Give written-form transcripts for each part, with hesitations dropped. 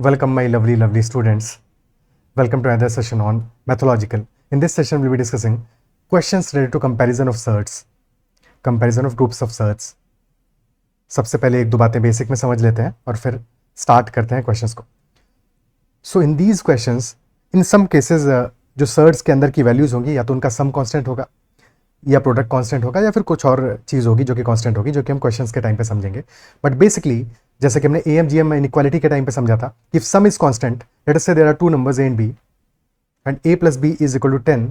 Welcome, my lovely students. Welcome to another session on mathological. In this session, we'll be discussing questions related to comparison of surds, comparison of groups of surds. सबसे पहले एक दो बातें basic में समझ लेते हैं और फिर स्टार्ट करते हैं क्वेश्चंस को. So in these questions, in some cases जो सर्ड्स के अंदर की वैल्यूज होंगी या तो उनका सम कांस्टेंट होगा या प्रोडक्ट कांस्टेंट होगा या फिर कुछ और चीज़ होगी जो कि कांस्टेंट होगी, जो कि हम क्वेश्चंस के टाइम पे समझेंगे. बट बेसिकली जैसे कि हमने AMGM इनइक्वालिटी के टाइम पे समझा था, if sum is constant, let us say there are two numbers A and B and A plus B is equal to 10,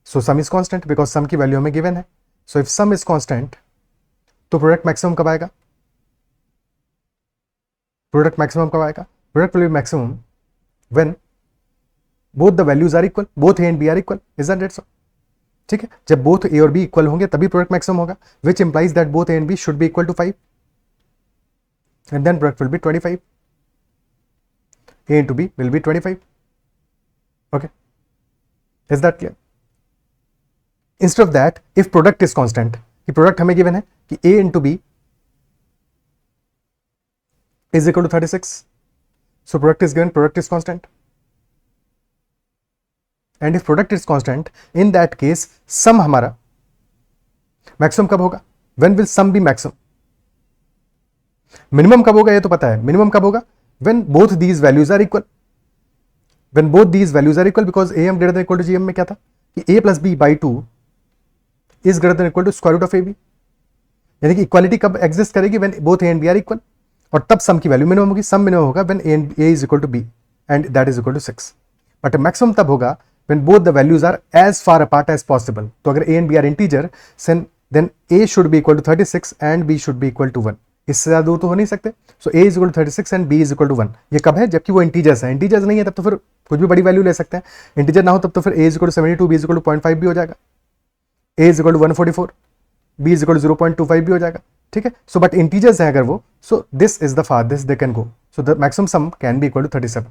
so sum is constant because sum की value हमें given है. So if sum is constant तो product maximum कब आएगा? Product maximum कब आएगा? Product will be maximum when both the values are equal, both A and B are equal. Is that सो? ठीक है, जब बोथ A और B इक्वल होंगे तभी प्रोडक्ट मैक्सिमम होगा, which implies that both A and B should be equal to 5 and then product will be 25. A into B will be 25. Okay, is that clear? Instead of that, if product is constant, कि product हमें given है कि A into B is equal to 36, so product is given, product is constant, and if product is constant, in that case sum हमारा maximum कब होगा? When will sum be maximum? Minimum कब होगा ये तो पता है. मिनिमम कब होगा? When both these values are equal. When both these values are equal, because AM greater than equal to GM में क्या था कि A plus B by 2 is greater than equal to square root of AB. यानी कि equality कब exist करेगी? When both A and B are equal, और तब सम की वैल्यू मिनिमम होगी. सम मिनिमम होगा when A is equal to B and that is equal to 6. But maximum तब होगा when both the values are as far apart as possible. तो अगर A and B are integer, then A should be equal to 36 and B should be equal to 1. इससे ज्यादा दूर तो हो नहीं सकते. So A is equal to 36 and B is equal to 1. ये कब है? जबकि वो इंटीजर्स है. इंटीजर्स नहीं है तब तो फिर कुछ भी बड़ी वैल्यू ले सकते हैं. इंटीजर ना हो तब तो फिर A is equal to 72, B is equal to 0.5 भी हो जाएगा, A is equal to 144, B is equal to 0.25 भी हो जाएगा. ठीक है, सो बट इंटीजर्स हैं अगर वो, so this is the farthest they can go. So the maximum sum can be equal to 37.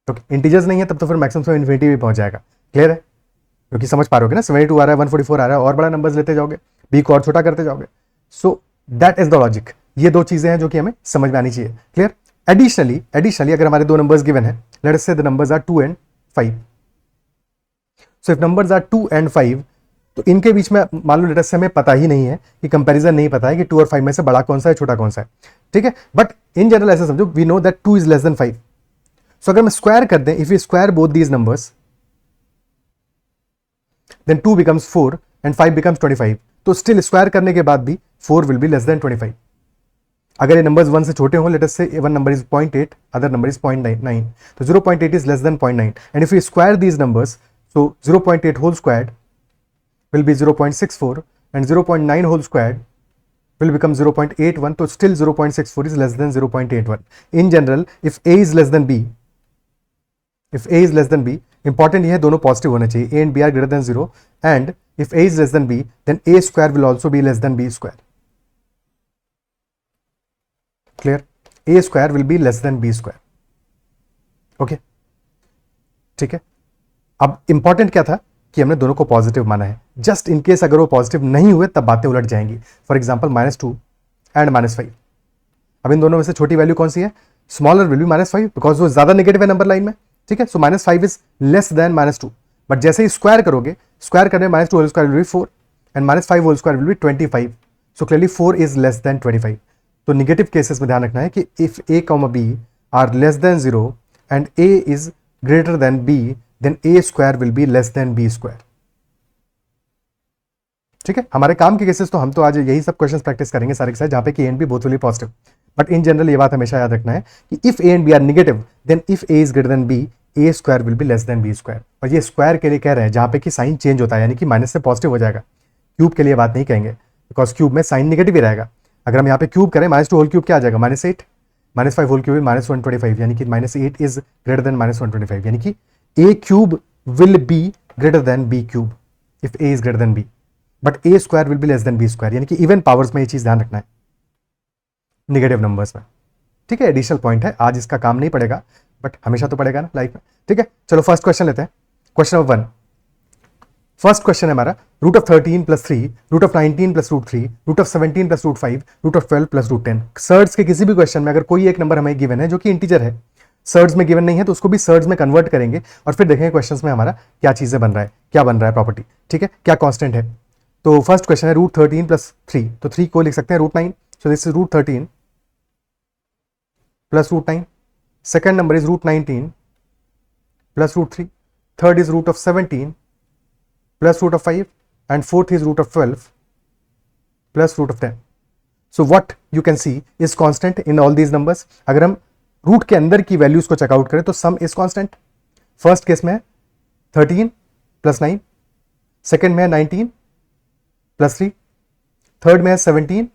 तो इंटीजर्स नहीं है तब तो फिर मैक्सिमम सम इन्फिनिटी भी पहुंच जाएगा. क्लियर है? क्योंकि समझ पा रहे हो ना, 72 आ रहा है, 144 आ रहा है, और बड़ा नंबर्स लेते जाओगे, B को और छोटा करते जाओगे. So that is the logic. ये दो चीजें हैं जो कि हमें समझ में आनी चाहिए. क्लियर? एडिशनली अगर हमारे दो नंबर्स गिवन है, let us say the numbers are 2 and 5. So if numbers are 2 and 5, तो इनके बीच में मान लो लेट अस से हमें पता ही नहीं है कि कंपैरिजन नहीं पता है कि 2 और 5 में से बड़ा कौन सा है, छोटा कौन सा है. ठीक है, बट इन जनरल ऐसा समझो, we know that 2 is less than 5. So अगर हम स्क्वायर कर दें, if you square both these numbers, then 2 becomes 4 and 5 becomes 25. तो स्टिल स्क्वायर करने के बाद भी 4 विल बी लेस देन 25. अगर ये नंबर्स 1 से छोटे हो, let us say one number is 0.8, other number is 0.9, तो 0.8 is less than 0.9. And if you square these numbers, so 0.8 whole squared will be 0.64 and 0.9 whole squared will become 0.81. तो still 0.64 is less than 0.81. In general, if A is less than B, important ये है दोनों positive होने चाहिए. A and B are greater than 0, and if A is less than B, then A square will also be less than B square. Clear? A square will be less than B square. Okay? ठीक है. अब important क्या था कि हमने दोनों को positive माना है. जस्ट इन केस अगर वो पॉजिटिव नहीं हुए तब बातें उलट जाएंगी. For example -2 and -5. अब इन दोनों में से छोटी वैल्यू कौन सी है? स्मॉलर विल बी -5, बिकॉज वो ज्यादा नेगेटिव है नंबर लाइन में. ठीक है, so -5 is less than -2. But जैसे ही स्क्वायर करोगे, स्क्वायर करने -2 whole square will be 4 and -5 whole square will be 25. So clearly 4 is less than 25. तो निगेटिव केसेस में ध्यान रखना है कि if A, B are less than 0 and A is greater than B, then A square will be less than B square. ठीक है, हमारे काम के केसेस तो हम तो आज यही सब क्वेश्चंस प्रैक्टिस करेंगे सारे के साथ, जहां पे कि A and B both will be positive. But in general ये बात हमेशा याद रखना है कि if A and B are negative, then if A is greater than B, A square will be less than B square. और ये square के लिए कह रहे हैं जहां पे कि साइन चेंज होता है, यानी कि माइनस से पॉजिटिव हो जाएगा. क्यूब के लिए बात नहीं कहेंगे, बिकॉज क्यूब में साइन नेगेटिव ही रहेगा. अगर हम यहाँ पे क्यूब करें, -2 होल क्यूब क्या आ जाएगा? -8. -5 होल क्यूब -125, यानी कि -8 इज ग्रेटर देन -125, यानी कि A cube will be greater than B cube if A is greater than B, but A square will be less than B square. यानी कि even powers में ये चीज ध्यान रखना है, नेगेटिव नंबर्स में. ठीक है, एडिशनल पॉइंट है, आज इसका काम नहीं पड़ेगा बट हमेशा तो पड़ेगा ना लाइफ में. ठीक है, चलो फर्स्ट क्वेश्चन लेते हैं. Question number 1. फर्स्ट क्वेश्चन है हमारा, root of 13 plus 3, root of 19 plus root 3, root of 17 plus root 5, root of 12 plus root 10. Surds के किसी भी क्वेश्चन में अगर कोई एक नंबर हमें गिवन है जो कि इंटीजर है, सर्ड्स में गिवन नहीं है तो उसको भी सर्ड्स में कन्वर्ट करेंगे और फिर देखेंगे क्वेश्चंस में हमारा क्या चीजें बन रहा है, क्या बन रहा है प्रॉपर्टी, ठीक है, क्या कांस्टेंट है। तो फर्स्ट क्वेश्चन है रूट 13 प्लस 3, तो 3 को लिख सकते हैं root 9, so this is root 13 plus root 9। Second number is root 19 plus root 3, third is root of 17 plus root of 5 and fourth is root of 12 plus root of 10। So what you can see is constant in all these numbers. अगर हम root के अंदर की values को checkout करें तो सम is constant. First case में है 13 प्लस 9, सेकेंड में है 19 प्लस 3, थर्ड में है 17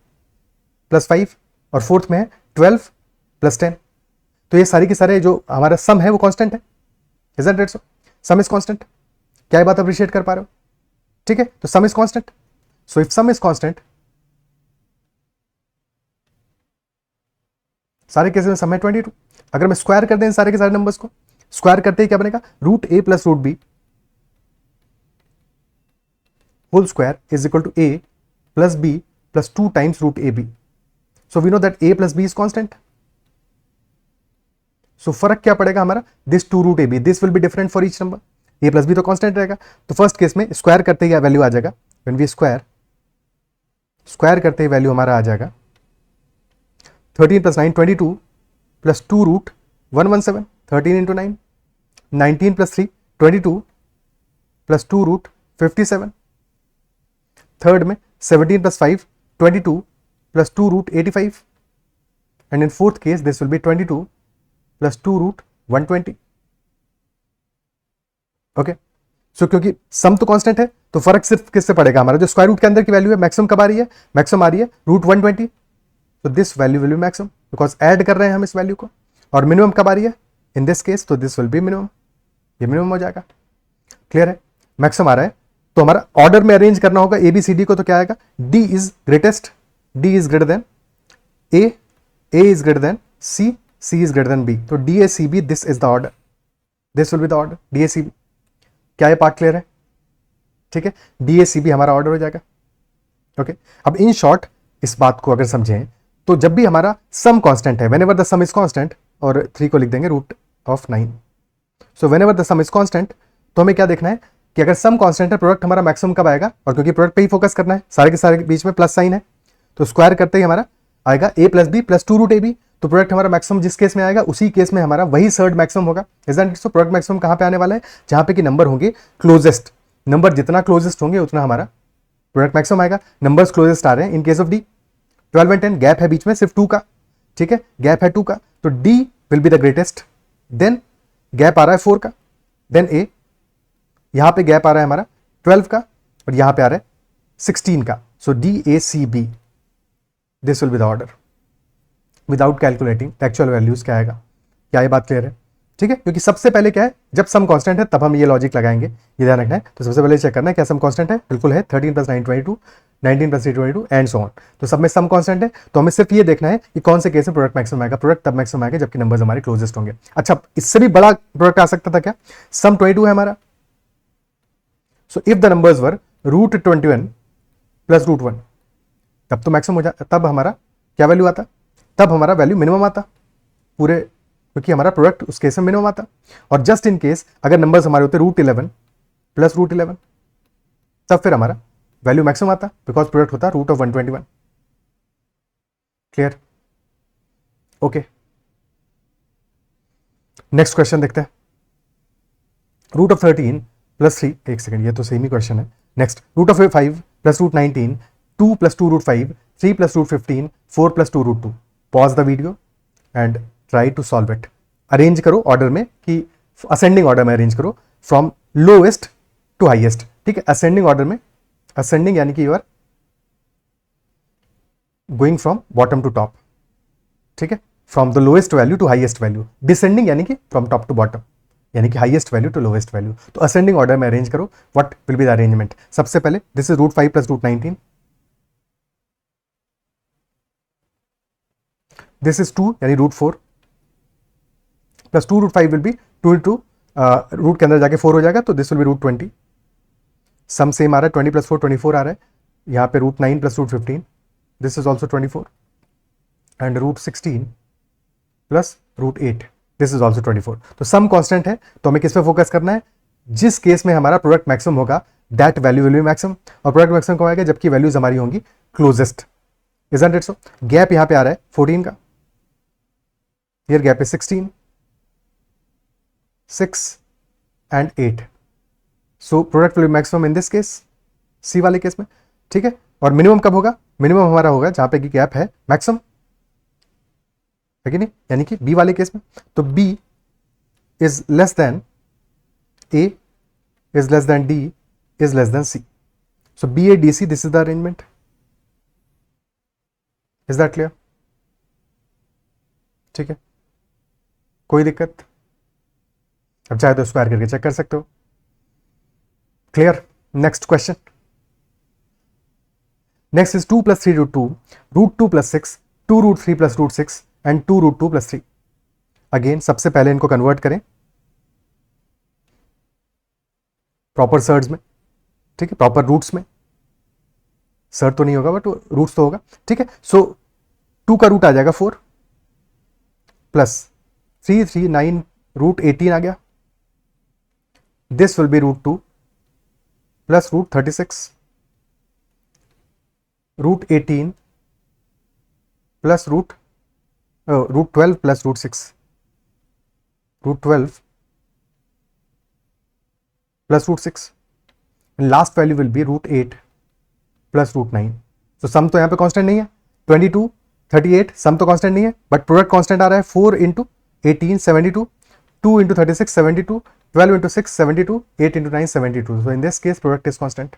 प्लस 5 और फोर्थ में है 12 प्लस 10। तो ये सारी के सारे जो हमारा सम है वो कांस्टेंट है, isn't it so? Sum is constant. क्या ये बात अप्रिशिएट कर पा रहे हो? ठीक है, तो सम is constant. So if sum is constant, सारे केसेस में सम है 22। अगर मैं स्क्वायर कर दें सारे के सारे नंबर्स को, स्क्वायर करते ही क्या बनेगा, root A plus root B whole square is equal to A plus B plus 2 times root A B. So we know that A plus B is constant. So फर्क क्या पड़ेगा हमारा, this 2 root A B, this will be different for each number. A plus B तो constant रहेगा। तो first case में square करते ही value आ जाएगा, व्हेन वी स्क्वायर करते ही वैल्यू हमारा आ जाएगा 13 plus 9 22 plus 2 root 117, 13 into 9, 19 plus 3 22 plus 2 root 57, third में 17 plus 5 22 plus 2 root 85 and in fourth case this will be 22 plus 2 root 120। Okay, so क्योंकि सम तो कांस्टेंट है तो फर्क सिर्फ किससे पड़ेगा, हमारा जो स्क्वायर रूट के अंदर की वैल्यू है मैक्सिमम कब आ रही है, मैक्सिमम आ रही है रूट 120। तो this value will be maximum because add कर रहे हैं हम इस वैल्यू को। और मिनिमम कब आ रही है इन दिस केस, तो दिस विल बी मिनिमम, ये मिनिमम हो जाएगा। क्लियर है, मैक्सिमम आ रहा है तो हमारा ऑर्डर में अरेंज करना होगा ए बी सी डी को। तो क्या आएगा, D is greatest, D is greater than A is greater than C is greater than B. तो D A C B, this is the order, this will be the order D A C B. क्या ये part clear है? ठीक है, D A C B हमारा order हो जाएगा। Okay, अब इन शॉर्ट इस बात को अगर समझें तो जब भी हमारा सम कांस्टेंट है, whenever the sum is constant, और 3 को लिख देंगे root of 9। So whenever the sum is constant, तो हमें क्या देखना है कि अगर सम कांस्टेंट है प्रोडक्ट हमारा मैक्सिमम कब आएगा, और क्योंकि प्रोडक्ट पे ही फोकस करना है, सारे के सारे बीच में प्लस साइन है, तो स्क्वायर करते ही हमारा आएगा A plus B plus 2 root A B. तो प्रोडक्ट हमारा मैक्सिमम जिस केस में आएगा उसी केस में हमारा वही सर्ड मैक्सिमम होगा। Isn't it so? Product maximum कहां पे आने वाला है, जहां पे कि नंबर होंगे क्लोजेस्ट, नंबर जितना क्लोजेस्ट होंगे उतना हमारा प्रोडक्ट मैक्सिमम आएगा। नंबर्स क्लोजेस्ट आ रहे हैं in case of D, 12 and 10 gap है बीच में सिर्फ 2 का, ठीक है, गैप है 2 का, तो D will be the greatest. Then gap आ रहा है 4 का, देन ए, यहां पे गैप आ रहा है हमारा 12 का और यहां पे आ रहा है 16 का। So D A C B, this will be the order without calculating the actual values. क्या आएगा, क्या ये बात क्लियर है? ठीक है, क्योंकि सबसे पहले क्या है, जब सम कांस्टेंट है तब हम ये लॉजिक लगाएंगे, ये ध्यान रखना है। तो सबसे पहले चेक करना है क्या सम कांस्टेंट है, बिल्कुल है, 13 plus 9 22, 19 plus 3 22 and so on. तो सब में सम कांस्टेंट है, तो हमें सिर्फ ये देखना है कि कौन से केस में प्रोडक्ट मैक्सिमम आएगा। प्रोडक्ट तब मैक्सिमम आएगा जबकि नंबर्स हमारे क्लोजेस्ट होंगे। अच्छा, इससे भी बड़ा प्रोडक्ट आ सकता था क्या, सम 22 है हमारा, so if the numbers were root 21 plus root 1, तब तो मैक्सिमम हो जाता, तब हमारा क्या वैल्यू आता, तब हमारा वैल्यू मिनिमम आता पूरे, क्योंकि हमारा प्रोडक्ट उस केस में मिनिमम आता। और जस्ट इन केस अगर नंबर्स हमारे होते रूट 11 प्लस रूट 11, तब फिर हमारा वैल्यू मैक्सिमम आता बिकॉज प्रोडक्ट होता root of 121। Clear? Okay, next question देखते हैं। रूट ऑफ 13 प्लस 3, एक सेकेंड, ये तो सेम ही क्वेश्चन है। Next, root of 5 plus root 19, 2 plus 2 root 5, 3 plus root 15, 4 plus 2 root 2। Pause the video and try to solve it. Arrange करो order में, कि असेंडिंग ऑर्डर में अरेंज करो फ्रॉम लोएस्ट टू हाईएस्ट। ठीक है, असेंडिंग ऑर्डर में, ascending यानी कि you are going from bottom to top, ठीक है, from the lowest value to highest value. Descending यानी कि फ्रॉम टॉप टू बॉटम, यानी कि highest value to lowest value. तो असेंडिंग ऑर्डर में अरेंज करो, what will be the arrangement. सबसे पहले this is root 5 plus root 19, this is 2 यानी root 4 plus 2 root 5 will be 2 into root के अंदर जाके 4 हो जाएगा, तो this will be root 20। Sum same आ रहा है, 20 प्लस 4 24 आ रहा है। यहाँ पे root 9 plus root 15, this is also 24 and root 16 plus root 8, this is also 24। तो सम कांस्टेंट है, तो हमें किस पे फोकस करना है, जिस केस में हमारा प्रोडक्ट मैक्सिमम होगा that value will be maximum, और प्रोडक्ट मैक्सिमम कब आएगा, जबकि वैल्यूज हमारी होंगी closest. Isn't it so? Gap यहां पे आ रहा है 14 का, here gap is 16, 6 and 8, so product will be maximum in this case, C वाले केस में, ठीक है। और मिनिमम कब होगा, मिनिमम हमारा होगा जहां पे कि गैप है मैक्सिमम, है कि नहीं, यानी कि बी वाले केस में। तो B is less than A, is less than D, is less than C. So BADC, this is the arrangement. Is that clear? ठीक है, कोई दिक्कत? अब चाहे तो स्क्वायर करके चेक कर सकते हो। Clear? Next question. Next is 2 + 3 √2, √2 + 6, 2 √3 + √6 and 2 √2 + 3। Again सबसे पहले इनको कन्वर्ट करें प्रॉपर सर्ड्स में, ठीक है, प्रॉपर रूट्स में। सर्ड तो नहीं होगा बट रूट्स तो होगा, ठीक है। सो 2 का रूट आ जाएगा 4 प्लस 3 3 9 √18 आ गया। This will be √2 plus √36, √18 plus √12 plus √6, √12 plus √6, last value will B √8 plus √9। तो सम तो यहाँ पे कांस्टेंट नहीं है, 22 38 सम तो कांस्टेंट नहीं है, बट प्रोडक्ट कांस्टेंट आ रहा है 4 × 18 72, 2 × 36 72, 12 × 6 72, 8 × 9 72। so in this case product is constant,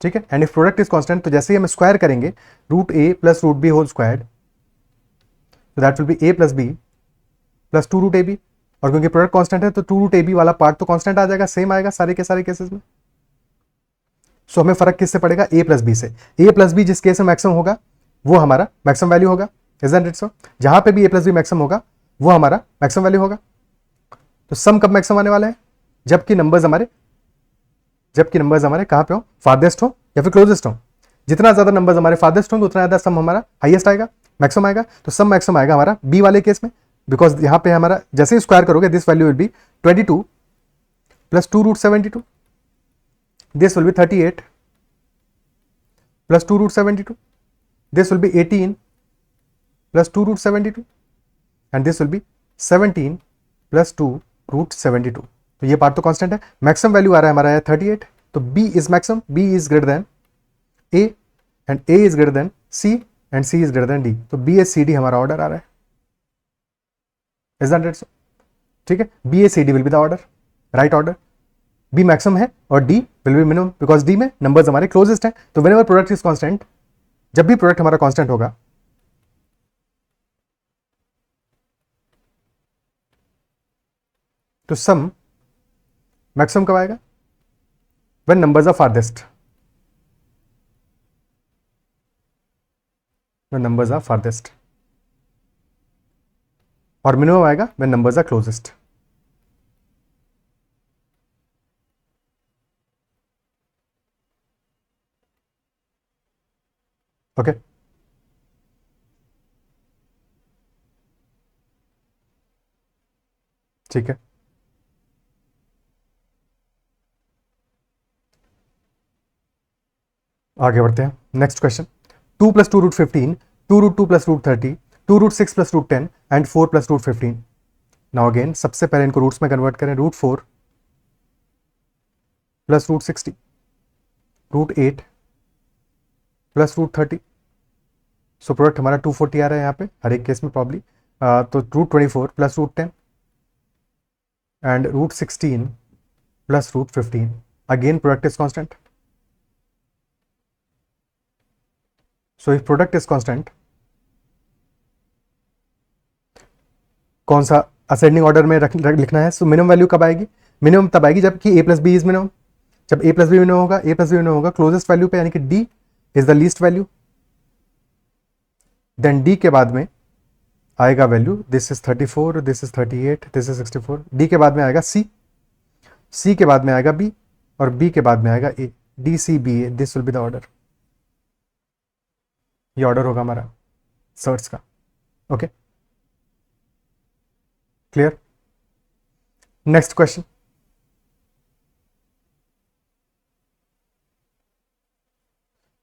ठीक है। And if product is constant तो जैसे ही हम स्क्वायर करेंगे √a plus √b whole squared, तो that will be a plus b plus 2 √ab, और क्योंकि प्रोडक्ट कांस्टेंट है तो 2 √ab वाला पार्ट तो कांस्टेंट आ जाएगा, सेम आएगा सारे के सारे केसेस में। सो हमें फर्क किससे पड़ेगा, a प्लस b से। a प्लस b जिस केस में मैक्सिमम होगा वो हमारा मैक्सिमम वैल्यू होगा, इजंट इट सो? जहां पे भी a प्लस b मैक्सिमम होगा वो हमारा मैक्सिमम वैल्यू होगा। तो सम कब मैक्सिमम आने वाला है, जबकि नंबर्स हमारे कहां पे हो, फारदेस्ट हो या फिर क्लोजेस्ट हो। जितना ज्यादा नंबर्स हमारे फारदेस्ट होंगे उतना ज्यादा सम हमारा हाईएस्ट आएगा, मैक्सिमम आएगा। तो सम मैक्सिमम आएगा हमारा बी वाले केस में, बिकॉज यहां पे हमारा जैसे ही स्क्वायर करोगे this value will be 22 plus 2 √72, this will B 38 plus 2 √72, this will B 18 plus 2 √72 and this will B 17 plus 2 √72। तो ये पार्ट तो कांस्टेंट है, मैक्सिमम वैल्यू आ रहा है हमारा है 38, तो B is maximum, B is greater than A and A is greater than C and C is greater than D. तो बी एस सी डी हमारा ऑर्डर आ रहा है, इज दैट इट? ठीक है, B A C D will be the order, right order. B maximum है और D will be minimum, because D में नंबर्स हमारे क्लोजेस्ट हैं। तो व्हेनेवर प्रोडक्ट इज कांस्टेंट, जब भी प्रोडक्ट हमारा कांस्टेंट होगा तो सम मैक्सिमम कब आएगा, when numbers are farthest, when numbers are farthest, और मिनिमम आएगा when numbers are closest. Okay, ठीक है। आगे बढ़ते हैं, next question. 2 + 2 √15, 2 √2 + √30, 2 √6 + √10 and 4 + √15। Now again सबसे पहले इनको रूट्स में कन्वर्ट करें, √4 + √60, √8 + √30। सो प्रोडक्ट हमारा 240 आ रहा है यहाँ पे हर एक केस में प्रॉब्ली। तो √24 + √10 and √16 + √15। Again product is constant, so if product is constant, कौन सा असेंडिंग ऑर्डर में लिखना है। सो मिनिमम वैल्यू कब आएगी, मिनिमम तब आएगी जबकि a plus B is minimum. जब a प्लस बी मिनिमम होगा, a प्लस बी मिनिमम होगा क्लोजेस्ट वैल्यू पे, यानी कि d is the least value. Then d के बाद में आएगा value, this is 34, this is 38, this is 64। d के बाद में आएगा c, c के बाद में आएगा b, और b के बाद में आएगा a, d c b a, this will be the order. ये ऑर्डर होगा हमारा सर्ट्स का। Okay, clear? Next question,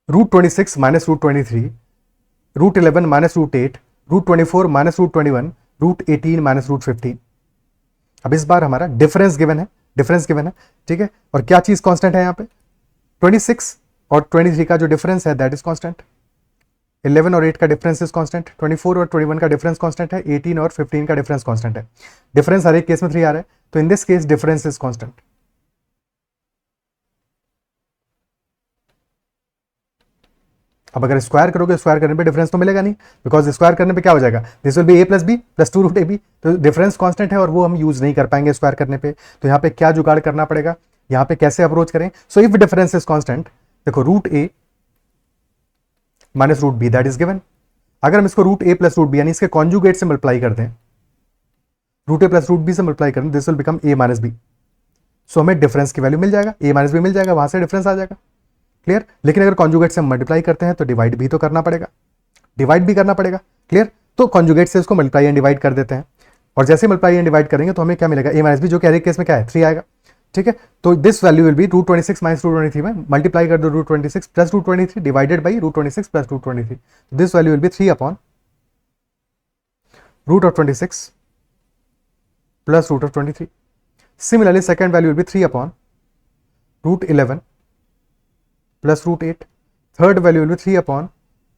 √26 minus √23, √11 minus √8, √24 minus √21, √18 minus √15। अब इस बार हमारा डिफरेंस गिवन है, डिफरेंस गिवन है, ठीक है, और क्या चीज कांस्टेंट है यहाँ पे? 26 और 23 का जो डिफरेंस है दैट इज कांस्टेंट, 11 और 8 का डिफरेंस इज कांस्टेंट, 24 और 21 का डिफरेंस कांस्टेंट है, 18 और 15 का डिफरेंस कांस्टेंट है। डिफरेंस हर एक केस में 3 आ रहा है, तो इन this case difference is constant. अब अगर स्क्वायर करोगे, स्क्वायर करने पे डिफरेंस तो मिलेगा नहीं, बिकॉज स्क्वायर करने पे क्या हो जाएगा, this will be a plus B plus 2√ab, तो डिफरेंस कांस्टेंट है और वो हम यूज नहीं कर पाएंगे स्क्वायर करने पे। तो यहाँ पे क्या जुगाड़ करना पड़ेगा, यहाँ पे कैसे अप्रोच करें? So if difference is constant, देखो √a minus √b that is given. अगर हम इसको √a प्लस √b यानी इसके कॉन्जुगेट से मल्टीप्लाई कर दें, √a प्लस √b से मल्टीप्लाई कर दें, this will become a minus B. So हमें डिफरेंस की वैल्यू मिल जाएगा, a माइनस बी मिल जाएगा, वहां से डिफरेंस आ जाएगा, क्लियर? लेकिन अगर कॉन्जुगेट से हम मल्टीप्लाई करते हैं तो डिवाइड भी तो करना पड़ेगा, डिवाइड भी करना पड़ेगा, क्लियर? तो कॉन्जुगेट से इसको मल्टीप्लाई एंड डिवाइड कर देते हैं, और जैसे मल्टीप्लाई एंड डिवाइड करेंगे तो हमें क्या मिलेगा, a माइनस बी, जो कि हर एक केस में क्या है, 3 आएगा, ठीक है? तो this value will B √26 minus √23 में मल्टीप्लाई कर दो √26 plus √23 divided by √26 plus √23, this value will B 3 upon √26 plus √23। Similarly second value will B 3 upon √11 plus √8, third value will B 3 upon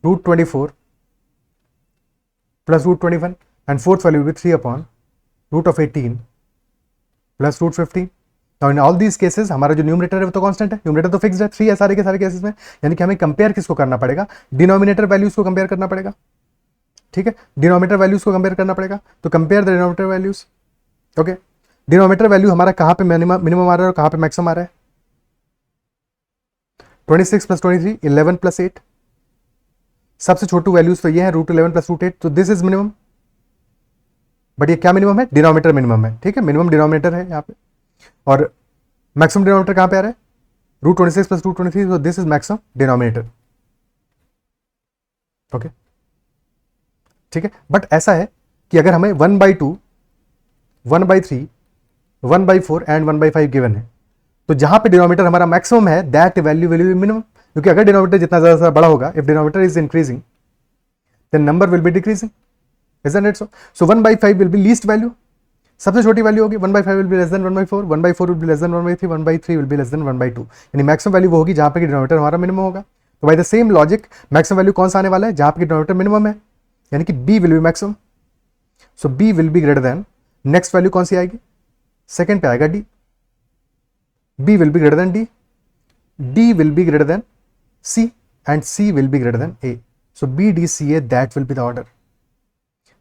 √24 plus √21, and fourth value will be 3 upon √18 plus √15। Now in all these cases हमारा जो numerator है वो तो constant है, numerator तो fixed है, 3 है सारे के सारे केसेस में, यानी कि हमें कंपेयर किसको करना पड़ेगा, डिनोमिनेटर वैल्यूज को कंपेयर करना पड़ेगा, ठीक है? डिनोमिनेटर वैल्यूज को कंपेयर करना पड़ेगा, तो compare the denominator values. Okay, denominator value हमारा कहाँ पे मिनिमम आ रहा है और कहाँ पे मैक्सिमम आ रहा है? 26 प्लस 23, 11 प्लस 8, सबसे छोटी वैल्यूज तो ये है √11 प्लस √8, तो दिस इज मिनिमम। बट ये क्या मिनिमम है? डिनोमिनेटर मिनिमम है, ठीक है? मिनिमम डिनोमिनेटर है यहाँ पे, और मैक्सिमम डिनोमिनेटर कहाँ पे आ रहा है? √26 प्लस √23, तो this is maximum denominator, okay, ठीक है? बट ऐसा है कि अगर हमें 1/2, 1/3, 1/4 एंड 1/5 गिवन है, तो जहां पे डिनोमिनेटर हमारा मैक्सिमम है that value will be minimum, क्योंकि अगर डिनोमिनेटर जितना ज्यादा बड़ा होगा, if denominator is increasing then number will be decreasing, isn't it so? So 1/5 will be least value, सबसे छोटी वैल्यू होगी, 1/5 will be less than 1/4, 1/4 will be less than 1/3, 1/3 will be less than 1/2, यानी maximum value वो होगी जहां पे denominator हमारा minimum होगा। तो bye the same logic maximum value कौन सा आने वाला है? जहां पे डिनोमिनेटर मिनिमम है, यानी कि b will be maximum. So b will be greater then, next value कौन सी आएगी? सेकंड पे आएगा d, b will be greater then d, d will be greater then c and c will be greater then a। So b d c a that will be the order.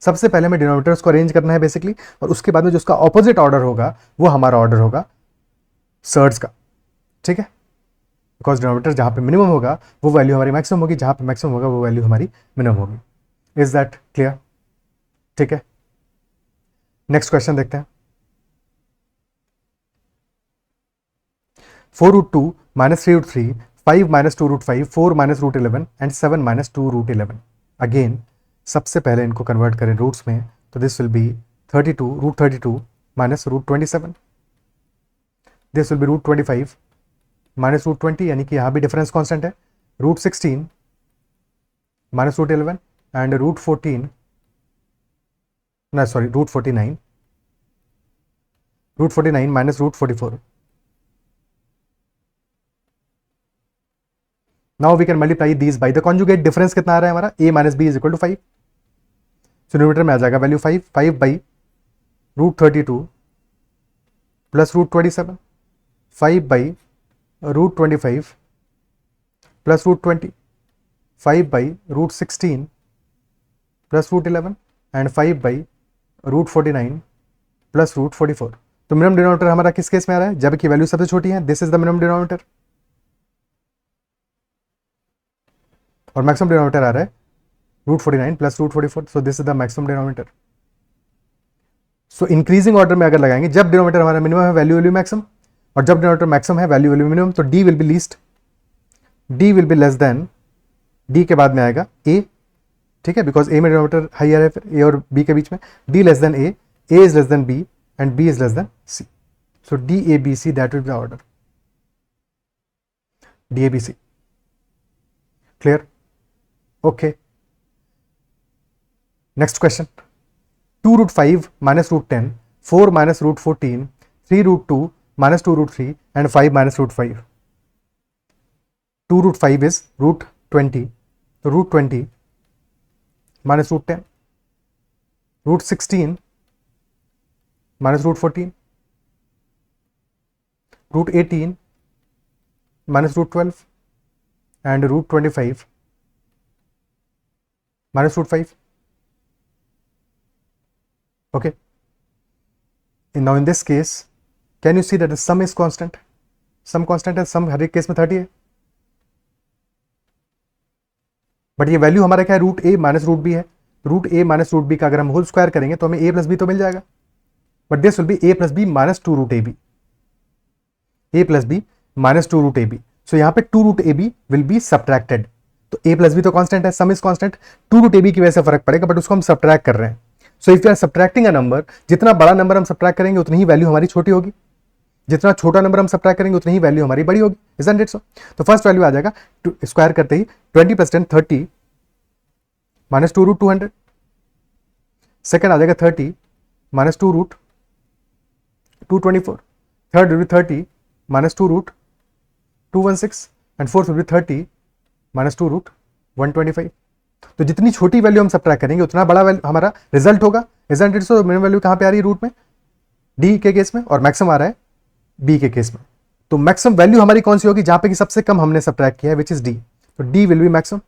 सबसे पहले हमें denominators को arrange करना है basically, और उसके बाद में जो उसका ऑपोजिट ऑर्डर होगा वो हमारा ऑर्डर होगा सर्ड्स का, ठीक है? बिकॉज डिनोमिनेटर जहां पे मिनिमम होगा वो वैल्यू हमारी मैक्सिमम होगी, जहां पे मैक्सिमम होगा वो वैल्यू हमारी मिनिमम होगी। Is that clear? ठीक है, नेक्स्ट क्वेश्चन देखते हैं। 4√2 minus 3√3, 5 minus 2√5, 4 minus √11 and 7 minus 2√11। Again सबसे पहले इनको कन्वर्ट करें रूट्स में, तो this will B 32 √32 minus √27, this will be √25 minus √20, यानी कि यहाँ भी डिफरेंस कांस्टेंट है, √16 माइनस √11 एंड √14, ना sorry √49 minus √44। Now we can multiply these by the conjugate. Difference कितना आ रहा है हमारा? a minus B is equal to 5, so numerator में आ जाएगा value 5, 5 by √32 plus √27, 5 by √25 plus √20, 5 by √16 plus √11 and 5 by √49 plus √44। तो मिनिमम डिनोमिनेटर हमारा किस केस में आ रहा है? जबकि वैल्यू सबसे छोटी है, this is the minimum denominator, और मैक्सिमम डिनोमिनेटर आ रहा है √49 plus √44, so this is the maximum denominator. So increasing order में अगर लगाएंगे, जब डिनोमिनेटर हमारा मिनिमम है वैल्यू विल बी मैक्सिमम, और जब डिनोमिनेटर मैक्सिमम है वैल्यू विल बी मिनिमम, तो d will be least, d will be less then, d के बाद में आएगा a, ठीक है, बिकॉज ए में डिनोमिनेटर हाइयर है फिर ए और बी के बीच में. D less than A is less than B and B is less than C. So D A B C, that will be the order. D A B C. Clear? Okay. Next question. 2 root 5 minus root 10, 4 minus root 14, 3 root 2 minus 2 root 3 and 5 minus root 5. 2 root 5 is root 20. So root 20 minus root 10. Root 16 minus root 14. Root 18 minus root 12 and root 25 minus root 5. Okay. Now in this case, can you see that the sum is constant? Sum constant है, sum हर एक case में 30 है. But ये value हमारा क्या है? Root ए minus root B है. Root ए minus root B का अगर हम होल स्क्वायर करेंगे तो हमें ए प्लस बी तो मिल जाएगा. But this will be A plus B minus 2 root A B. A plus B minus 2 root A B. So यहाँ पे 2 root A B will be subtracted. तो ए प्लस बी तो कांस्टेंट है, sum is constant. 2 root A B की वजह से फर्क पड़ेगा, बट उसको हम सब्ट्रैक्ट कर रहे हैं. So if you are subtracting a number, जितना बड़ा नंबर हम सब्ट्रैक्ट करेंगे उतनी ही वैल्यू हमारी छोटी होगी. जितना छोटा नंबर हम सब्ट्रैक्ट करेंगे उतनी ही वैल्यू हमारी बड़ी होगी. Isn't it so? तो फर्स्ट वैल्यू आ जाएगा स्क्वायर करते ही 20 + 10 30 माइनस 2 रूट 200. सेकेंड आ जाएगा 30 minus 2 root 224. Third will be 30 minus 2 root 216 and fourth will be 30 minus 2 root 125. तो जितनी छोटी वैल्यू हम सब्ट्रैक्ट करेंगे उतना बड़ा हमारा रिजल्ट होगा. Isn't it so? Minimum value कहां पे आ रही है? रूट में, डी के केस में, और मैक्सिमम आ रहा है बी के केस में. तो मैक्सिमम वैल्यू हमारी कौन सी होगी? जहां पे कि सबसे कम हमने सब्ट्रैक्ट किया है, विच इज डी. तो D will be maximum.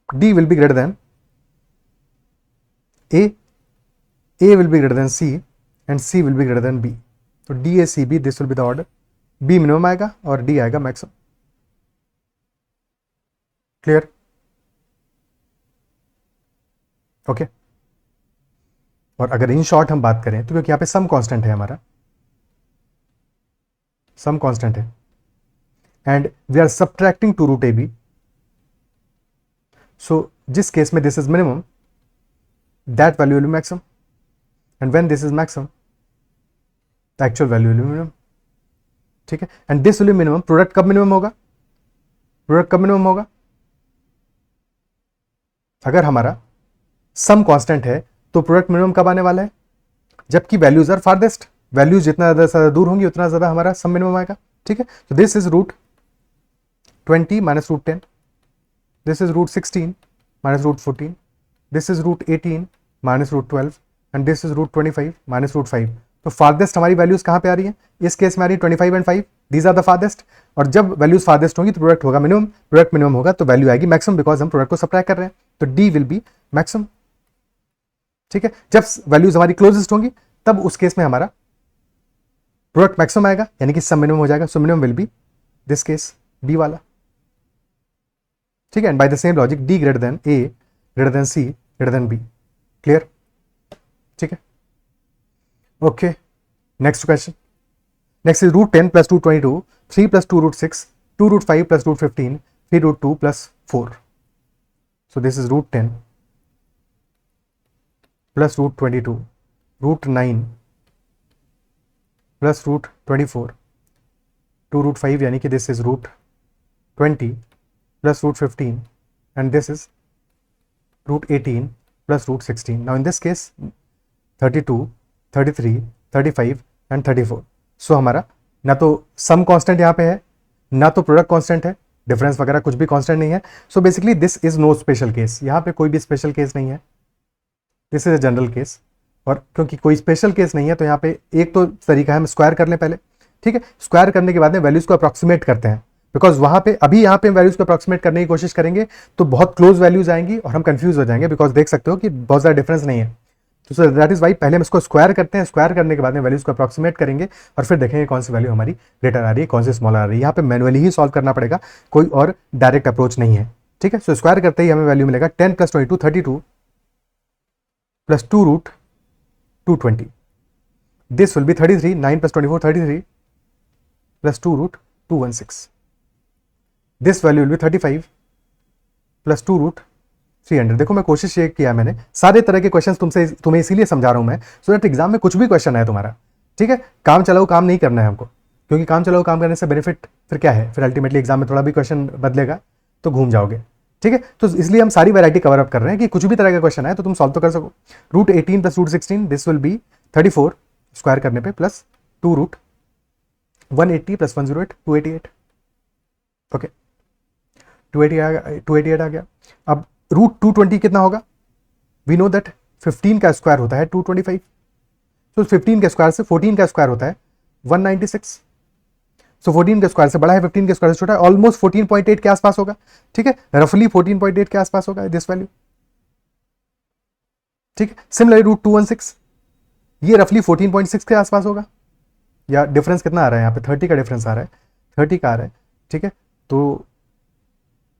D will be greater than A, A will be greater than C and C will be greater than B. तो D A C B, this will be the order. B minimum आएगा और D आएगा maximum. Clear? Okay. और अगर in short हम बात करें तो क्योंकि यहां पे सम कांस्टेंट है, हमारा सम कांस्टेंट है and we are subtracting 2 root A B. So जिस केस में this is minimum, that value will be maximum, and when this is maximum the actual value will be minimum. ठीक है, and this will be minimum. Product कब minimum होगा? Product कब minimum होगा? अगर हमारा सम कांस्टेंट है तो प्रोडक्ट मिनिमम कब आने वाला है? जबकि वैल्यूज आर फारदेस्ट. वैल्यूज जितना ज्यादा दूर होंगी उतना ज्यादा हमारा सम मिनिमम आएगा. ठीक है, तो this is root 20 minus root 10. This is root 16 minus root 14. This is root 18 minus root 12 and this is root 25 minus root 5. तो फारदेस्ट हमारी वैल्यूज कहां पे आ रही है? इस केस में आ रही है 25 and 5. These are the farthest. और जब वैल्यूज फारदेस्ट होंगी तो प्रोडक्ट होगा मिनिमम. प्रोडक्ट मिनिमम होगा तो वैल्यू आएगी मैक्सिमम, बिकॉज हम प्रोडक्ट को सब्ट्रैक्ट कर रहे हैं. तो डी विल बी मैक्सिमम. ठीक है, जब वैल्यूज हमारी क्लोजेस्ट होंगी तब उस केस में हमारा प्रोडक्ट मैक्सिमम आएगा, यानी कि सम मिनिमम हो जाएगा. So minimum will be this case, B वाला. ठीक है, and by the same logic D greater than A, greater than C, greater than B. Clear? ठीक है, okay. Next question. Next is root 10 + 2 22, 3 + 2 root 6, 2 root 5 + root 15, 3 root 2 + 4. So this is root 10 plus root 22, root 9 plus root 24, 2 root 5, यानी कि this is root 20 plus root 15 and this is root 18 plus root 16. Now in this case 32, 33, 35 and 34. So हमारा ना तो some constant यहाँ पे है, ना तो प्रोडक्ट कांस्टेंट है, डिफरेंस वगैरह कुछ भी कांस्टेंट नहीं है. So basically this is no special case. यहाँ पे कोई भी स्पेशल केस नहीं है. This is a general case. और क्योंकि कोई स्पेशल केस नहीं है तो यहाँ पे एक तो तरीका है, हम स्क्वायर कर लें पहले. ठीक है, स्क्वायर करने के बाद में वैल्यूज को अप्रॉक्सीमेट करते हैं, बिकॉज वहां पे अभी यहाँ पे वैल्यूज को अप्रॉक्सीमेट करने की कोशिश करेंगे तो बहुत क्लोज वैल्यूज आएंगी और हम कंफ्यूज हो जाएंगे, बिकॉज देख सकते हो कि बहुत ज़्यादा डिफरेंस नहीं है. तो दैट इज वाई पहले हम इसको स्क्वायर करते हैं. स्क्वायर करने के बाद में वैल्यूज को अप्रॉक्सीमेट करेंगे और फिर देखेंगे कौन सी वैल्यू हमारी ग्रेटर आ रही है, कौन सी स्मॉलर आ रही है. यहाँ पे मैनुअली ही सॉल्व करना पड़ेगा, कोई और डायरेक्ट अप्रोच नहीं है. ठीक है, सो स्क्वायर करते ही हमें वैल्यू मिलेगा 10 + 22 32 plus 2 root 220. This will be 33. 9 plus 24 33 plus 2 root 216. This value will be 35 plus 2 root 300। देखो मैं कोशिश ये किया मैंने, सारे तरह के क्वेश्चंस तुम्हें इसीलिए समझा रहा हूं मैं, सो दैट एग्जाम में कुछ भी क्वेश्चन है तुम्हारा, ठीक है, काम चलाओ काम नहीं करना है हमको, क्योंकि काम चलाओ काम करने से बेनिफिट फिर क्या है, फिर अल्टीमेटली एग्जाम में थोड़ा भी क्वेश्चन बदलेगा तो घूम जाओगे, ठीक है। तो इसलिए हम सारी वैरायटी कवर अप कर रहे हैं कि कुछ भी तरह का क्वेश्चन है तो तुम सॉल्व तो कर सको। Root 18 plus root 16 this will be 34 square करने पे प्लस 2 रूट 180 प्लस 108 288, ओके 288 आ गया। अब रूट 220 कितना होगा, वी नो दैट 15 का स्क्वायर होता है 225, तो 15 के स्क्वायर से 14 का स्क्वायर होता है 196, सो 14 के स्क्वायर से बड़ा है 15 के स्क्वायर से छोटा है, ऑलमोस्ट 14.8 के आसपास होगा, ठीक है, रफली 14.8 के आसपास होगा दिस वैल्यू, ठीक है। सिमिलरली रूट 216 ये रफली 14.6 के आसपास होगा, या डिफरेंस कितना आ रहा है यहाँ पे 30 का डिफरेंस आ रहा है, 30 का आ रहा है, ठीक है, तो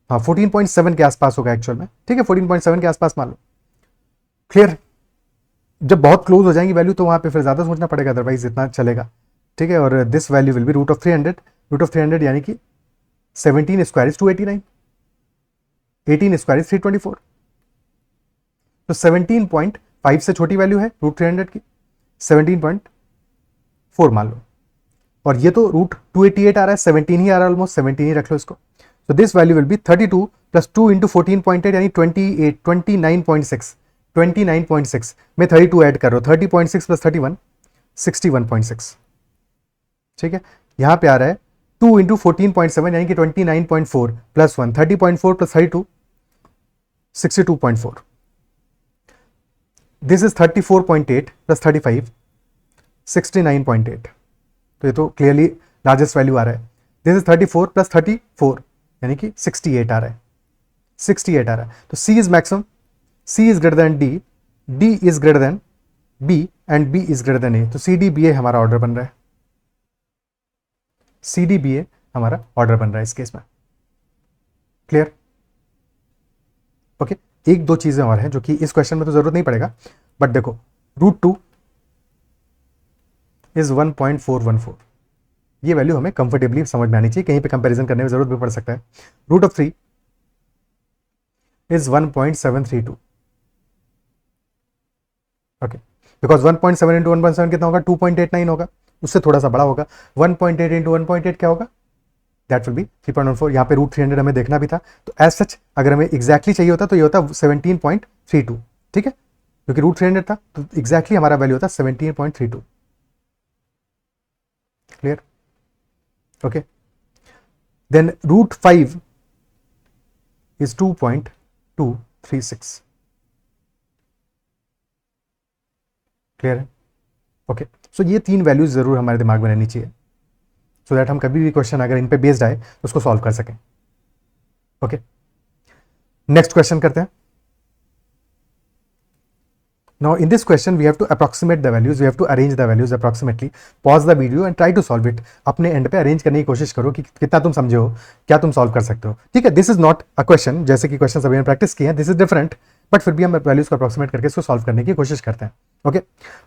हाँ 14.7 के आसपास होगा एक्चुअल में, ठीक है, 14.7 के आसपास मान लो, क्लियर। जब बहुत क्लोज हो जाएंगी वैल्यू तो वहां पे फिर ज्यादा सोचना पड़ेगा, अदरवाइज इतना चलेगा, ठीक है। और this value will be root of 300 यानी कि 17 स्क्वायर इज 289, 18 स्क्वायर इज 324, तो 17.5 से छोटी वैल्यू है रूट 300 की, 17.4 मान लो, और ये तो रूट 288 आ रहा है, 17 ही आ रहा है, ऑलमोस्ट 17 ही रख लो इसको। So this value will be 32 plus 2 into 14.8 यानी 29.6, 29.6 मैं 32 ऐड कर रहा हूँ, 30.6 प्लस 31 61.6, ठीक है। यहाँ पे आ रहा है 2 इंटू 14.7 यानी कि 29.4 plus 1 30.4 plus 32 62.4, this is 34.8 plus 35 69.8, तो ये तो क्लियरली लार्जेस्ट वैल्यू आ रहा है। दिस इज 34 प्लस 34 यानी कि 68 आ रहा है, 68 आ रहा है, तो C is maximum, C is greater then D, D is greater than B and B is greater then A, तो CDBA हमारा ऑर्डर बन रहा है, CDBA हमारा ऑर्डर बन रहा है इस केस में, क्लियर, ओके। एक दो चीजें और हैं जो कि इस क्वेश्चन में तो जरूरत नहीं पड़ेगा, बट देखो रूट 2 इज 1.414, ये वैल्यू हमें कंफर्टेबली समझ में आनी चाहिए, कहीं पे कंपैरिजन करने में जरूरत भी पड़ सकता है। Root of 3 is 1.732, okay, because 1.7 into 1.7 कितना होगा 2.89 होगा, उससे थोड़ा सा बड़ा होगा, 1.8 इंटू 1.8 क्या होगा, दैट विल बी 3.14। यहाँ पे रूट 300 हमें देखना भी था, तो एज सच अगर हमें एग्जैक्टली चाहिए होता तो ये होता 17.32, ठीक है, क्योंकि रूट 300 था तो एग्जैक्टली हमारा वैल्यू होता 17.32, clear, okay, then root 5 is 2.236, clear है, ओके। सो ये तीन वैल्यूज जरूर हमारे दिमाग में रहनी चाहिए, सो दैट हम कभी भी क्वेश्चन अगर इन पे बेस्ड आए तो उसको सॉल्व कर सकें, ओके। नेक्स्ट क्वेश्चन करते हैं। Now in this question we have to approximate the values, we have to arrange the values approximately, pause the video and try to solve it, अपने एंड पे arrange करने की कोशिश करो कि कितना तुम समझे हो, क्या तुम सॉल्व कर सकते हो, ठीक है। This is not a question जैसे कि क्वेश्चन अभी प्रैक्टिस किए हैं, दिस इज डिफरेंट, बट फिर भी हम वैल्यूज को अप्रोक्सीमेट करके इसको सॉल्व करने की कोशिश करते हैं, ओके।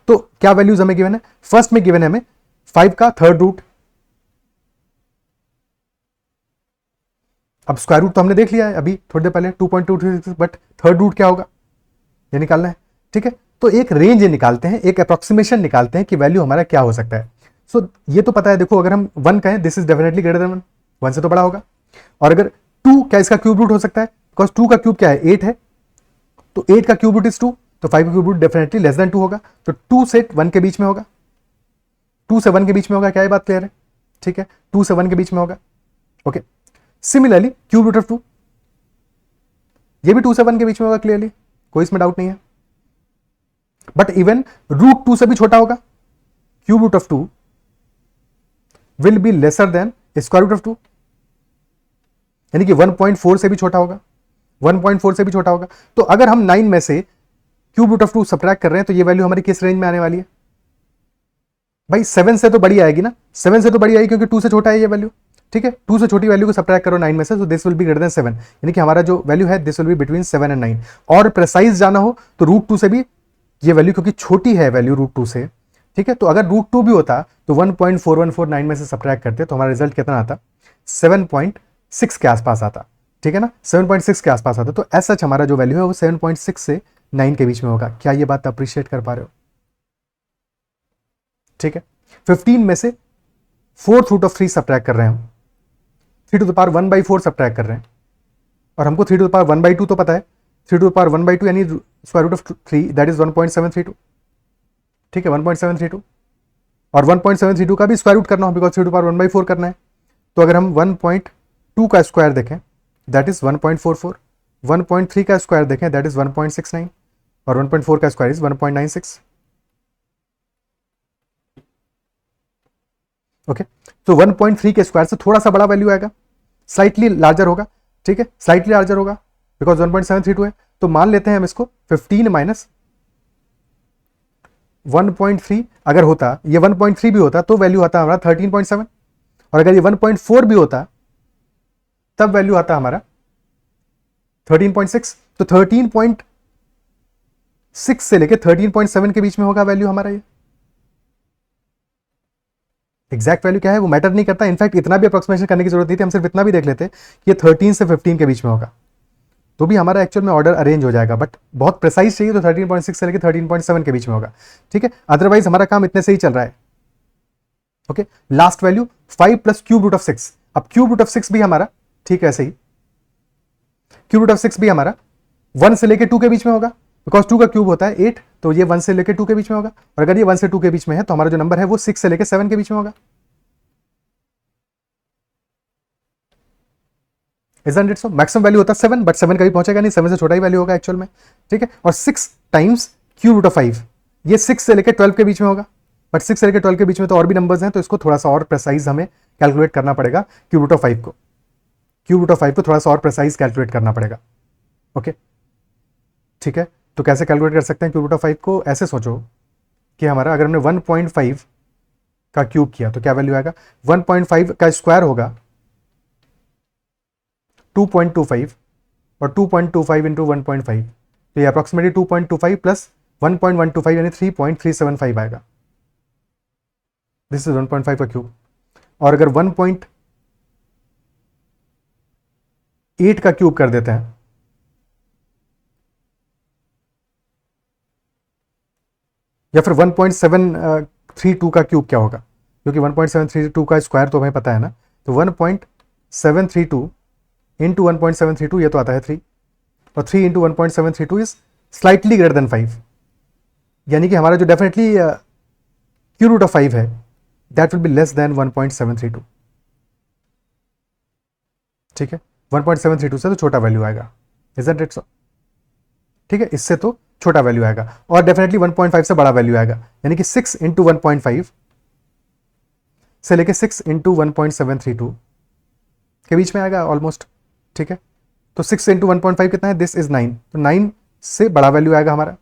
तो क्या वैल्यूज हमें गिवन है, फर्स्ट में गिवन है हमें 5 का थर्ड रूट, अब स्क्वायर रूट तो हमने देख लिया है अभी थोड़ी देर पहले 2.236, बट थर्ड रूट क्या होगा ये निकालना है, ठीक है। तो एक रेंज निकालते हैं, एक अप्रोक्सीमेशन निकालते हैं कि वैल्यू हमारा क्या हो सकता है। सो ये तो पता है, देखो अगर हम 1 कहें this is definitely greater than 1, 1 से तो बड़ा होगा, और अगर 2 क्या इसका क्यूब रूट हो सकता है, बिकॉज 2 का क्यूब क्या है 8 है, तो 8 का क्यूब रूट इज 2, तो 5 का cube root definitely less than 2 होगा, तो 2 से 1 के बीच में होगा, 2 से 1 के बीच में होगा, क्या ये बात क्लियर है, ठीक है, 2 से 1 के बीच में होगा, okay. Similarly cube root of 2 ये भी 2 से 1 के बीच में होगा, क्लियरली कोई इसमें डाउट नहीं है, बट इवन रूट 2 से भी छोटा होगा, cube root of 2 will be lesser than square root of 2, यानी कि 1.4 से भी छोटा होगा, 1.4 से भी छोटा होगा। तो अगर हम 9 में से क्यूब रूट ऑफ 2 सब्ट्रैक्ट कर रहे हैं तो ये वैल्यू हमारी किस रेंज में आने वाली है भाई, 7 से तो बड़ी आएगी ना, 7 से तो बड़ी आएगी क्योंकि 2 से छोटा है ये वैल्यू, ठीक है। 2 से छोटी वैल्यू को सब्ट्रैक्ट करो 9 में से, तो this will be greater then 7, यानी कि हमारा जो वैल्यू है this will be between 7 and 9, और प्रिसाइज जाना हो तो रूट 2 से भी ये वैल्यू, क्योंकि छोटी है वैल्यू रूट 2 से, ठीक है, तो अगर रूट 2 भी होता तो 1.4149 में से सब्ट्रैक्ट करते तो हमारा रिजल्ट कितना आता 7.6 के आसपास आता, ठीक है ना, 7.6 के आसपास आता है। तो एज सच हमारा जो वैल्यू है वो 7.6 से 9 के बीच में होगा। क्या ये बात अप्रिशिएट कर पा रहे हो? ठीक है, 15 में से 4th रूट ऑफ 3 सब्ट्रैक्ट कर रहे हैं हम, 3 टू द पावर 1/4 सब्ट्रैक्ट कर रहे हैं, और हमको 3 टू द पावर 1/2 तो पता है, 3 टू द पावर 1/2 यानी square root of 3 that is 1.732। ठीक है, 1.732, और 1.732 का भी स्क्वायर रूट करना हो बिकॉज 3 टू पावर 1/4 करना है। तो अगर हम 1.2 का स्क्वायर देखें दैट इज 1.44, 1.3 का स्क्वायर देखें दैट इज 1.69, और 1.4 का स्क्वायर इज 1.96। ओके, तो 1.3 के स्क्वायर से थोड़ा सा बड़ा वैल्यू आएगा, स्लाइटली लार्जर होगा। ठीक है, स्लाइटली लार्जर होगा बिकॉज 1.732 है। तो मान लेते हैं हम इसको 15 माइनस 1.3 अगर होता, ये 1.3 भी होता तो वैल्यू आता हमारा 13.7, और अगर ये 1.4 भी होता तब वैल्यू आता हमारा 13.6। तो 13.6 से लेके 13.7 के बीच में होगा वैल्यू हमारा। ये एग्जैक्ट वैल्यू क्या है वो मैटर नहीं करता, इनफैक्ट इतना भी अप्रोक्सीमेशन करने की जरूरत नहीं थी, हम सिर्फ इतना भी देख लेते कि ये 13 से 15 के बीच में होगा तो भी हमारा एक्चुअल में ऑर्डर अरेंज हो जाएगा। बट बहुत प्रिसाइज चाहिए तो 13.6 से लेकर 13.7 के बीच में होगा। ठीक है, अदरवाइज हमारा काम इतने से ही चल रहा है। Okay, last value 5 plus cube root of 6। अब क्यूब रूट ऑफ 6 भी हमारा, ठीक है, ऐसे ही क्यूब रूट ऑफ 6 भी हमारा 1 से लेकर 2 के बीच में होगा बिकॉज 2 का क्यूब होता है 8, तो ये 1 से लेकर 2 के बीच में होगा, और अगर ये 1 से 2 के बीच में है तो हमारा जो नंबर है वो 6 से लेकर 7 के बीच में होगा। Isn't it so? Maximum value होता है 7, बट 7 कभी पहुंचेगा नहीं, 7 से छोटा ही वैल्यू होगा एक्चुअल में। ठीक है, और 6 टाइम्स क्यूब रूट ऑफ 5, ये 6 से लेकर 12 के बीच में होगा, बट 6 से लेकर 12 के बीच में तो और भी नंबर्स हैं, तो इसको थोड़ा सा और प्रेसाइज हमें कैलकुलेट करना पड़ेगा। क्यूब रूट ऑफ 5 को, क्यूब रूट ऑफ 5 को थोड़ा सा और प्रेसाइज कैलकुलेट करना पड़ेगा। ओके, ठीक है, तो कैसे कैलकुलेट कर सकते हैं क्यूब रूट ऑफ 5 को? ऐसे सोचो कि हमारा अगर हमने 1.5 का क्यूब किया तो क्या वैल्यू आएगा? 1.5 का स्क्वायर होगा 2.25, और 2.25 इंटू 1.5 तो ये अप्रॉक्सीमेटली 2.25 प्लस 1.125 यानी 3.375 आएगा। दिस इज 1.5 का क्यूब। और अगर 1.8 का क्यूब कर देते हैं या फिर 1.732 का क्यूब क्या होगा, क्योंकि 1.732 का स्क्वायर तो हमें पता है ना, तो 1.732 इंटू 1.732 ये तो आता है 3, और 3 into 1.732 is slightly greater than 5, यानी कि हमारा जो डेफिनेटली क्यूब रूट ऑफ 5 है that will be less then 1.732। ठीक है, 1.732 से तो छोटा वैल्यू आएगा। इजंट इट सो? ठीक है, इससे तो छोटा वैल्यू आएगा, और डेफिनेटली 1.5 से बड़ा वैल्यू आएगा, यानी कि 6 इंटू 1.5 से लेके 6 इंटू 1.732 के बीच में आएगा ऑलमोस्ट। ठीक है, तो 6 इंटू 1.5 कितना है? दिस इज 9, तो 9 से बड़ा वैल्यू आएगा हमारा।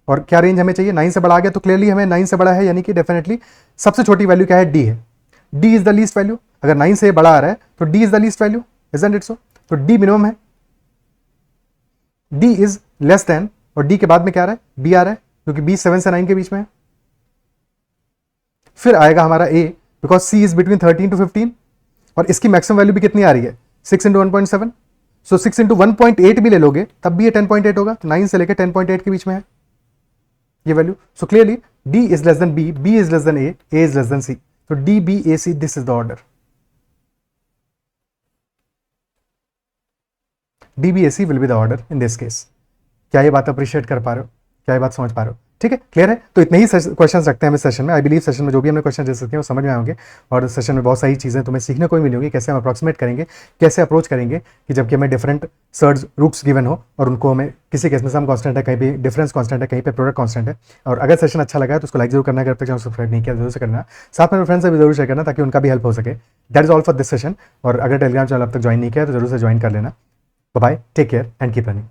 और क्या रेंज हमें चाहिए? 9 से बड़ा आ गया तो क्लियरली हमें 9 से बड़ा है, यानी कि डेफिनेटली सबसे छोटी वैल्यू क्या है? डी है। D is the least value. अगर 9 से बड़ा आ रहा है तो D is the least value. Isn't it so? तो डी मिनिमम है, डी इज लेस देन, और डी के बाद में क्या आ रहा है? बी आ रहा है, क्योंकि बी 7 से 9 के बीच में है। फिर आएगा हमारा A, because C is between 13 to 15, और इसकी मैक्सिमम वैल्यू भी कितनी आ रही है? 6 इंटू 1.7, सो 6 इंटू 1.8 भी ले लोगे तब भी ये 10.8 होगा, 9 से लेकर 10.8 के बीच में है ये value. So clearly D is less than B, B is less than A is less than C, तो D B A C, this is the order. D B A C will be the order in this case. क्या ये बात appreciate कर पा रहे हो? क्या ये बात समझ पा रहे हो? ठीक है, क्लियर है? तो इतने ही क्वेश्चन रखते हैं हम इस सेशन में। आई बिलीव सेशन में जो भी हमने क्वेश्चन दे सकते हैं वो समझ में आएंगे, और सेशन में बहुत सारी चीज़ें तुम्हें सीखने को भी मिलेंगी, कैसे हम अप्रॉक्सीमेट करेंगे, कैसे अप्रोच करेंगे कि जबकि हमें डिफरेंट सर्च रूट्स गिवन हो और उनको हमें किसी केस में सम कांस्टेंट है, कहीं पे डिफरेंस कांस्टेंट है, कहीं पे प्रोडक्ट कांस्टेंट है। और अगर सेशन अच्छा लगा है तो उसको लाइक जरूर करना, अगर तक चैनल सब्सक्राइब नहीं किया जरूर से करना, साथ में फ्रेंड्स से भी जरूर शेयर करना ताकि उनका भी हेल्प हो सके। That is all for this session. और अगर टेलीग्राम चैनल अब तक ज्वाइन नहीं किया तो जरूर से ज्वाइन कर लेना। Bye, take care and keep running.